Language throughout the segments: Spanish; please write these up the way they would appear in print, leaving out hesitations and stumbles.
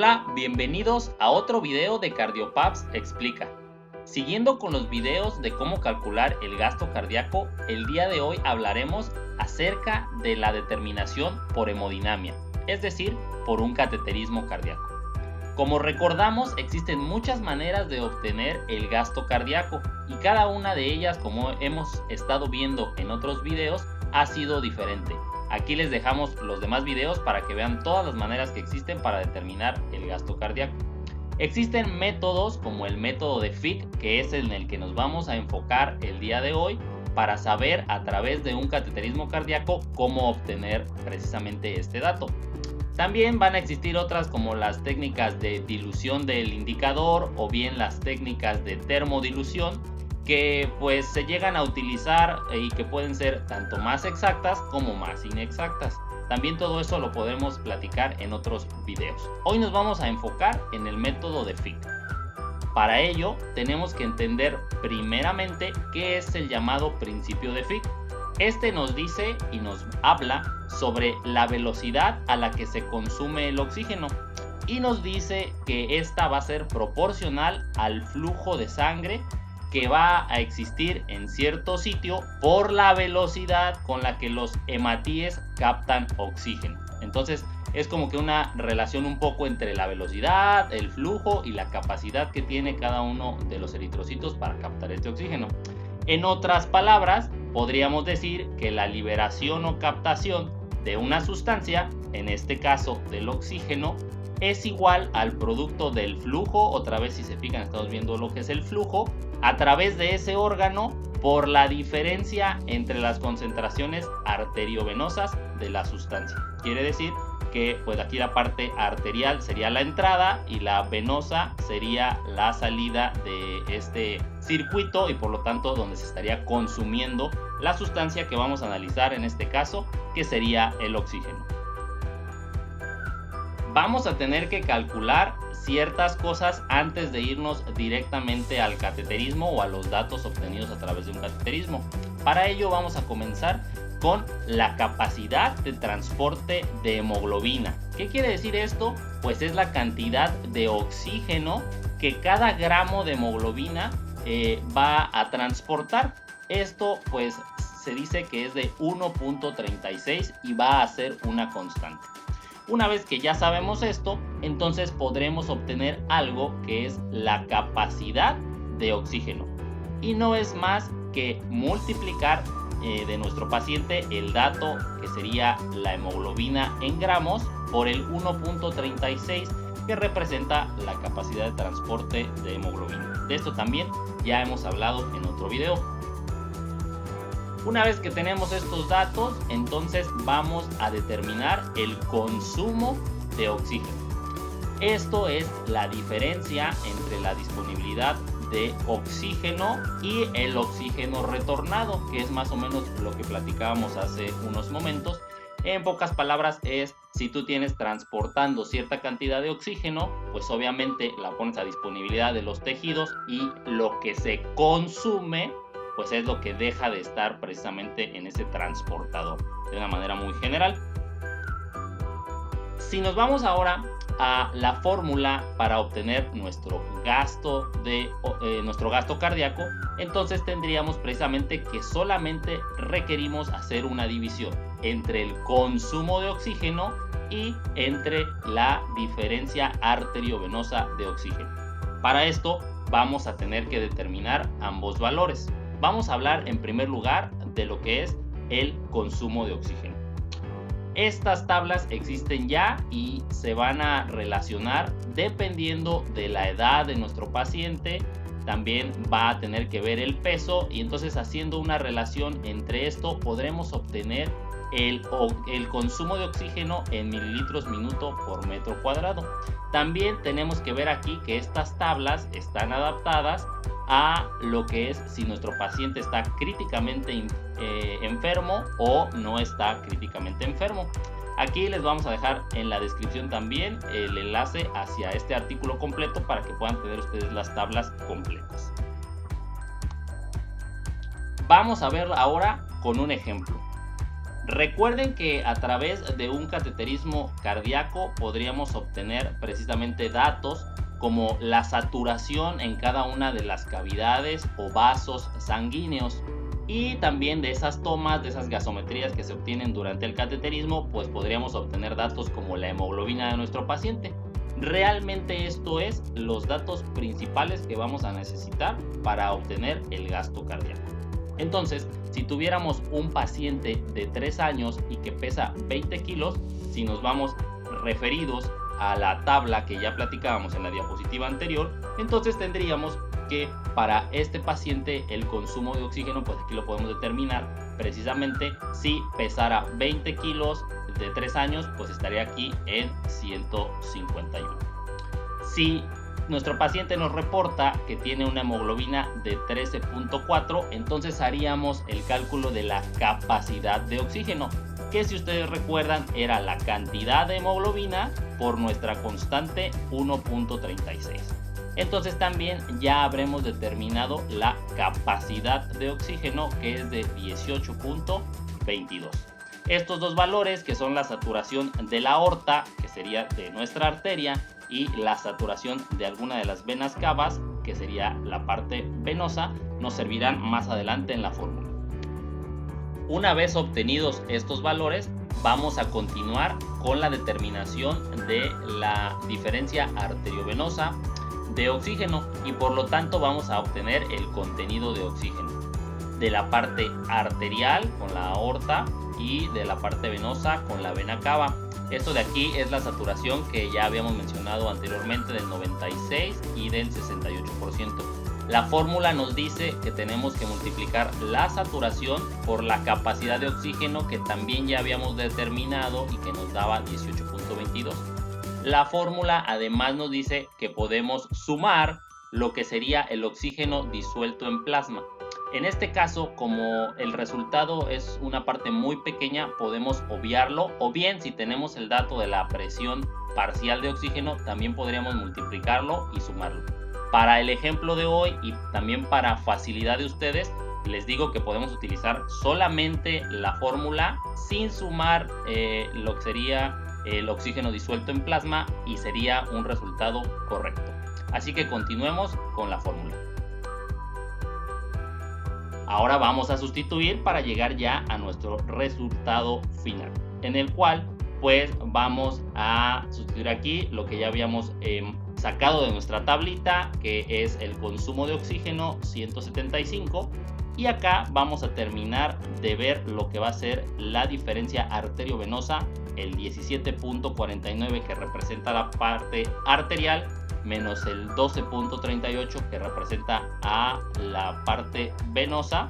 Hola, bienvenidos a otro video de CardioPaps Explica. Siguiendo con los videos de cómo calcular el gasto cardíaco, el día de hoy hablaremos acerca de la determinación por hemodinamia, es decir, por un cateterismo cardíaco. Como recordamos, existen muchas maneras de obtener el gasto cardíaco y cada una de ellas, como hemos estado viendo en otros videos, ha sido diferente. Aquí les dejamos los demás videos para que vean todas las maneras que existen para determinar el gasto cardíaco. Existen métodos como el método de Fick, que es en el que nos vamos a enfocar el día de hoy para saber a través de un cateterismo cardíaco cómo obtener precisamente este dato. También van a existir otras como las técnicas de dilución del indicador o bien las técnicas de termodilución, que pues se llegan a utilizar y que pueden ser tanto más exactas como más inexactas. También todo eso lo podemos platicar en otros videos. Hoy nos vamos a enfocar en el método de Fick. Para ello tenemos que entender primeramente qué es el llamado principio de Fick. Este nos dice y nos habla sobre la velocidad a la que se consume el oxígeno y nos dice que esta va a ser proporcional al flujo de sangre que va a existir en cierto sitio por la velocidad con la que los hematíes captan oxígeno. Entonces es como que una relación un poco entre la velocidad, el flujo y la capacidad que tiene cada uno de los eritrocitos para captar este oxígeno. En otras palabras, podríamos decir que la liberación o captación de una sustancia, en este caso del oxígeno, es igual al producto del flujo. Otra vez, si se fijan, estamos viendo lo que es el flujo a través de ese órgano por la diferencia entre las concentraciones arteriovenosas de la sustancia. Quiere decir que pues aquí la parte arterial sería la entrada y la venosa sería la salida de este circuito y por lo tanto donde se estaría consumiendo la sustancia que vamos a analizar en este caso, que sería el oxígeno. Vamos a tener que calcular ciertas cosas antes de irnos directamente al cateterismo o a los datos obtenidos a través de un cateterismo. Para ello vamos a comenzar con la capacidad de transporte de hemoglobina. ¿Qué quiere decir esto? Pues es la cantidad de oxígeno que cada gramo de hemoglobina va a transportar. Esto pues se dice que es de 1.36 y va a ser una constante. Una vez que ya sabemos esto, entonces podremos obtener algo que es la capacidad de oxígeno. Y no es más que multiplicar de nuestro paciente el dato que sería la hemoglobina en gramos por el 1.36 que representa la capacidad de transporte de hemoglobina. De esto también ya hemos hablado en otro video. Una vez que tenemos estos datos, entonces vamos a determinar el consumo de oxígeno. Esto es la diferencia entre la disponibilidad de oxígeno y el oxígeno retornado, que es más o menos lo que platicábamos hace unos momentos. En pocas palabras es, si tú tienes transportando cierta cantidad de oxígeno, pues obviamente la pones a disponibilidad de los tejidos y lo que se consume pues es lo que deja de estar precisamente en ese transportador, de una manera muy general. Si nos vamos ahora a la fórmula para obtener nuestro gasto cardíaco, entonces tendríamos precisamente que solamente requerimos hacer una división entre el consumo de oxígeno y entre la diferencia arteriovenosa de oxígeno. Para esto vamos a tener que determinar ambos valores. Vamos a hablar en primer lugar de lo que es el consumo de oxígeno. Estas tablas existen ya y se van a relacionar dependiendo de la edad de nuestro paciente. También va a tener que ver el peso y entonces haciendo una relación entre esto podremos obtener el consumo de oxígeno en mililitros minuto por metro cuadrado. También tenemos que ver aquí que estas tablas están adaptadas a lo que es si nuestro paciente está críticamente enfermo o no está críticamente enfermo. Aquí les vamos a dejar en la descripción también el enlace hacia este artículo completo para que puedan tener ustedes las tablas completas. Vamos a ver ahora con un ejemplo. Recuerden que a través de un cateterismo cardíaco podríamos obtener precisamente datos como la saturación en cada una de las cavidades o vasos sanguíneos, y también de esas tomas, de esas gasometrías que se obtienen durante el cateterismo, pues podríamos obtener datos como la hemoglobina de nuestro paciente. Realmente esto es los datos principales que vamos a necesitar para obtener el gasto cardíaco. Entonces, si tuviéramos un paciente de 3 años y que pesa 20 kilos, si nos vamos referidos a la tabla que ya platicábamos en la diapositiva anterior, entonces tendríamos que para este paciente el consumo de oxígeno, pues aquí lo podemos determinar precisamente si pesara 20 kilos de 3 años, pues estaría aquí en 151. Si nuestro paciente nos reporta que tiene una hemoglobina de 13.4, entonces haríamos el cálculo de la capacidad de oxígeno, que si ustedes recuerdan era la cantidad de hemoglobina por nuestra constante 1.36. Entonces también ya habremos determinado la capacidad de oxígeno, que es de 18.22. Estos dos valores, que son la saturación de la aorta, que sería de nuestra arteria, y la saturación de alguna de las venas cavas, que sería la parte venosa, nos servirán más adelante en la fórmula. Una vez obtenidos estos valores, vamos a continuar con la determinación de la diferencia arteriovenosa de oxígeno, y por lo tanto vamos a obtener el contenido de oxígeno de la parte arterial con la aorta y de la parte venosa con la vena cava. Esto de aquí es la saturación que ya habíamos mencionado anteriormente, del 96 y del 68%. La fórmula nos dice que tenemos que multiplicar la saturación por la capacidad de oxígeno, que también ya habíamos determinado y que nos daba 18.22. La fórmula además nos dice que podemos sumar lo que sería el oxígeno disuelto en plasma. En este caso, como el resultado es una parte muy pequeña, podemos obviarlo, o bien si tenemos el dato de la presión parcial de oxígeno, también podríamos multiplicarlo y sumarlo. Para el ejemplo de hoy y también para facilidad de ustedes, les digo que podemos utilizar solamente la fórmula sin sumar lo que sería el oxígeno disuelto en plasma, y sería un resultado correcto. Así que continuemos con la fórmula. Ahora vamos a sustituir para llegar ya a nuestro resultado final, en el cual pues vamos a sustituir aquí lo que ya habíamos sacado de nuestra tablita, que es el consumo de oxígeno 175, y acá vamos a terminar de ver lo que va a ser la diferencia arteriovenosa, el 17.49 que representa la parte arterial, menos el 12.38 que representa a la parte venosa,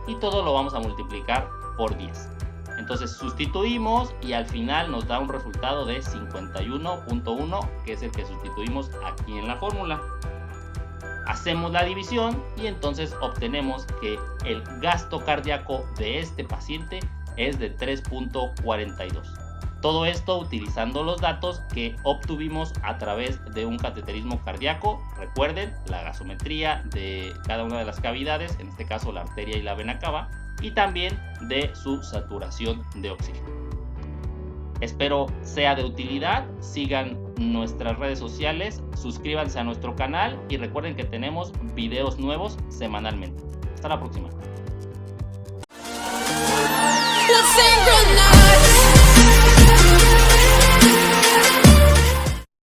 y todo lo vamos a multiplicar por 10. Entonces sustituimos y al final nos da un resultado de 51.1, que es el que sustituimos aquí en la fórmula. Hacemos la división y entonces obtenemos que el gasto cardíaco de este paciente es de 3.42. Todo esto utilizando los datos que obtuvimos a través de un cateterismo cardíaco. Recuerden la gasometría de cada una de las cavidades, en este caso la arteria y la vena cava, y también de su saturación de oxígeno. Espero sea de utilidad. Sigan nuestras redes sociales, suscríbanse a nuestro canal y recuerden que tenemos videos nuevos semanalmente. Hasta la próxima.